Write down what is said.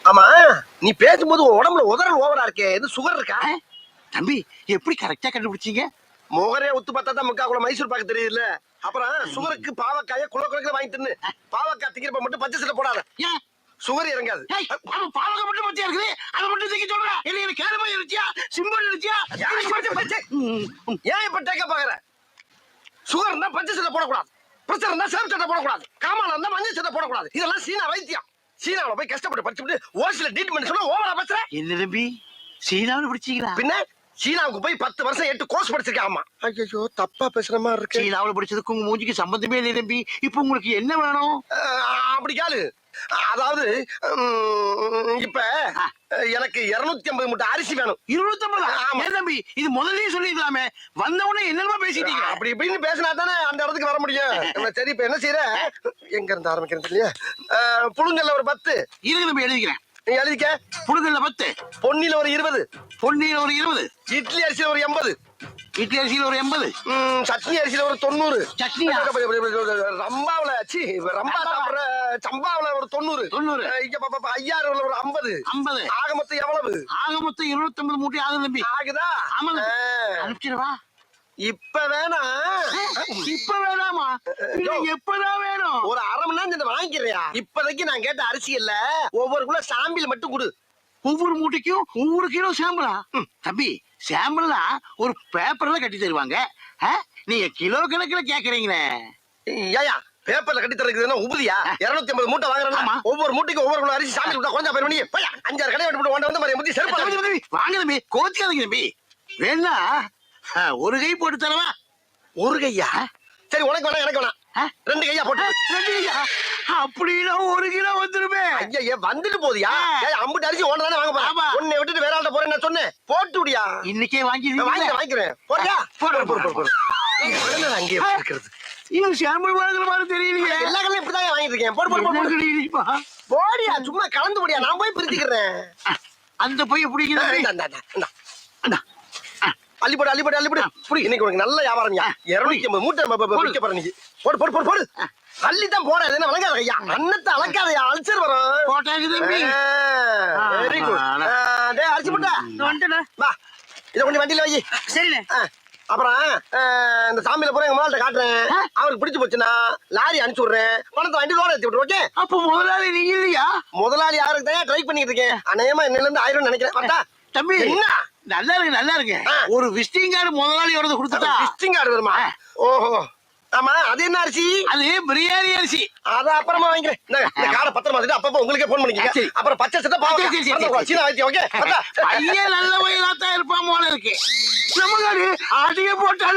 ஆமா, நீ பேசும்போது உன் உடம்புல உதறல் ஓவரா இருக்கே, எது சுகர் இருக்கா? தம்பி எப்படி கரெக்டா கண்டுபிடிச்சீங்க? முகரே ஒத்து பார்த்தா தான் முக்கா குள்ள மைசூர் பாக்கு தெரியுதுல்ல. அப்புறம் சுகருக்கு பாவக்காய குளக்குளக்கு வாங்கி தின்னு. பாவக்காய் திங்கிறப்ப மட்டும் பச்சை சட்டை போடாத, ஏன் சுகர் இறங்காது. அவன் பாவக மட்டும் பச்சையா இருக்குது, அதை மட்டும் தூக்கி சொல்ற. இல்லை எனக்கு கேரமா இருந்துச்சியா, சிம்பிள் இருந்துச்சியா? ஏன் இப்ப டேக்க பாக்குற? சுகர் இருந்தா பச்சை சட்டை போடக்கூடாது, பிரஷர் இருந்தா சேவ் சட்டை போடக்கூடாது, காமால இருந்தா மஞ்சள் சட்டை போடக்கூடாது. இதெல்லாம் சீனா வைத்தியம். சீனாவில போய் கஷ்டப்பட்டு படிச்சுட்டு ஓசில ட்ரீட்மெண்ட் சொன்னா ஓவரா பேசுற. என்ன தம்பி சீனாவில் படிச்சீங்களா? பின்ன சீனாவுக்கு போய் 10 வருஷம் 8 கோர்ஸ் படிச்சிருக்கேன். ஆமா. ஐயோ தப்பா பேசுற மாதிரி இருக்கு. சீனாவில் படிச்சதுக்கு உங்க மூஞ்சிக்கு சம்பந்தமே இல்லை தம்பி. இப்ப உங்களுக்கு என்ன வேணும்? அப்படி கேளு. அதாவது இப்ப எனக்கு 250 மூட்டை அரிசி வேணும். 250? ஏன் தம்பி இது முதல்லயே சொல்லிருக்கலாமே, வந்த உடனே என்னமா பேசிட்டீங்க? அப்படி இப்படின்னு பேசினா தானே அந்த இடத்துக்கு வர முடியும். சரி இப்ப என்ன செய்யற? எங்க இருந்து ஆரம்பிக்கிறது இல்லையா? புழுங்கல்ல ஒரு 10 இருக்கு தம்பி, எழுதிக்கிறேன். நீ எழுதிக்க. புழுங்கல்ல 10, பொன்னில ஒரு 20, பொன்னியில ஒரு 20, இட்லி அரிசியில ஒரு 80, இட்லி அரிசியில ஒரு 80, சட்னி அரிசியில ஒரு 90, சட்னியா? ரம்பாவுல ரம்பா சாப்பிடுற சம்பாவுல ஒரு 90, 90, இங்க ஐயாறுல ஒரு 50. 50 ஆக மொத்தம் எவ்வளவு? ஆக மொத்தம் 250 மூட்டை ஆகுது தம்பி. ஆகுதா? ஆமாங்க. அனுப்பிச்சிடவா? இப்ப வேணா? இப்ப வேணாமா? எப்பதான் வேணும்? ஒரு அரை மணி நேரம் வாங்கிக்கிறியா? இப்போதைக்கு நான் கேட்ட அரிசி இல்ல, ஒவ்வொரு கிலோ சாம்பிள் மட்டும் கொடு. ஒவ்வொரு மூட்டைக்கும் ஒவ்வொரு கிலோ சாம்பிளா? தம்பி சாம்பிள்னா ஒரு பேப்பர்ல கட்டி தருவாங்க, நீங்க கிலோ கணக்குல கேக்குறீங்களே. ஏயா பேப்பர்ல கட்டி தரதுன்னா உபதியா? 250 மூட்டை வாங்குறேன்னா ஒவ்வொரு மூட்டைக்கு ஒவ்வொரு கிலோ அரிசி சாம்பிள் விட்டா கொஞ்சம் பேர் பண்ணி 5-6 கடை விட்டு ஓண்ட வந்து மாதிரி முந்தி செருப்பு வாங்க தம்பி, கோச்சிக்காதீங்க தம்பி. வேணா ஒரு கை போட்டு தரவா? ஒரு கையா? சரி உனக்கு வேணா எனக்கு வேணா, 2 கையா போட்டு. 2 கையா? அப்படின்னா 1 கிலோ வந்துருமே. ஐயா வந்துட்டு போதியா? அம்புட்டு அரிசி ஓன தானே வாங்க போறேன். உன்னை விட்டுட்டு வேற ஆள்கிட்ட போறேன் நான் சொன்னேன். போட்டு விடியா? இன்னைக்கே வாங்கிக்கிறேன். போறியா? போடு. அங்கே இருக்கிறது இன்னும் சாம்பிள் வாங்குற மாதிரி தெரியலையே. எல்லா கல்லையும் இப்படிதான் வாங்கிட்டு இருக்கேன். போடு. போடியா, சும்மா கலந்து போடியா, நான் போய் பிரிச்சுக்கிறேன். அந்த போய் பிடிக்கிறது. அள்ளிப்போடு. இன்னைக்கு உனக்கு நல்ல வியாபாரம். 250 மூட்டை பிடிக்க போற நீ. போடு. அள்ளித்தான் போட, என்ன வழங்காத ஐயா, அன்னத்தை அளக்காதையா, அல்சர் வரும். போட்டாங்க தம்பி. Very good. டேய் அரிசி மூட்டை வா, இதை கொண்டு வண்டியில வை. சரிண்ணே. அப்புறம் இந்த சாமியில போற எங்க முதல்ல காட்டுறேன். அவருக்கு பிடிச்சு போச்சுன்னா லாரி அனுப்பிச்சு விடுறேன், பணத்தை வண்டி லோட ஏத்தி விட்டு. ஓகே? அப்ப முதலாளி நீங்க இல்லையா? முதலாளி யாருக்கு தான் ட்ரை பண்ணிட்டு இருக்கேன். அநேகமா இன்னையில இருந்து 1000 நினைக்கிறேன். தம்பி என்ன நல்லா இருக்கு. ஒரு விசிட்டிங் கார்டு முதலாளியோட கொடுத்துட்டா. விசிட்டிங் கார்டு வருமா? ஓஹோ. ஆமா, அது என்ன அரிசி? அது பிரியாணி அரிசி. அத அப்புறமா வாங்கிக்கிறேன். இந்த கார்டை பத்திரமா வச்சுட்டு அப்பப்ப உங்களுக்கே போன் பண்ணிக்கங்க. அப்புறம் பச்சை சட்டை பாவக்காய் சீனா வைத்தியம். ஓகே? பையன் நல்ல வயலா தான் இருப்பான் போல இருக்கு. நம்ம காடு அதிக போட்டாலும்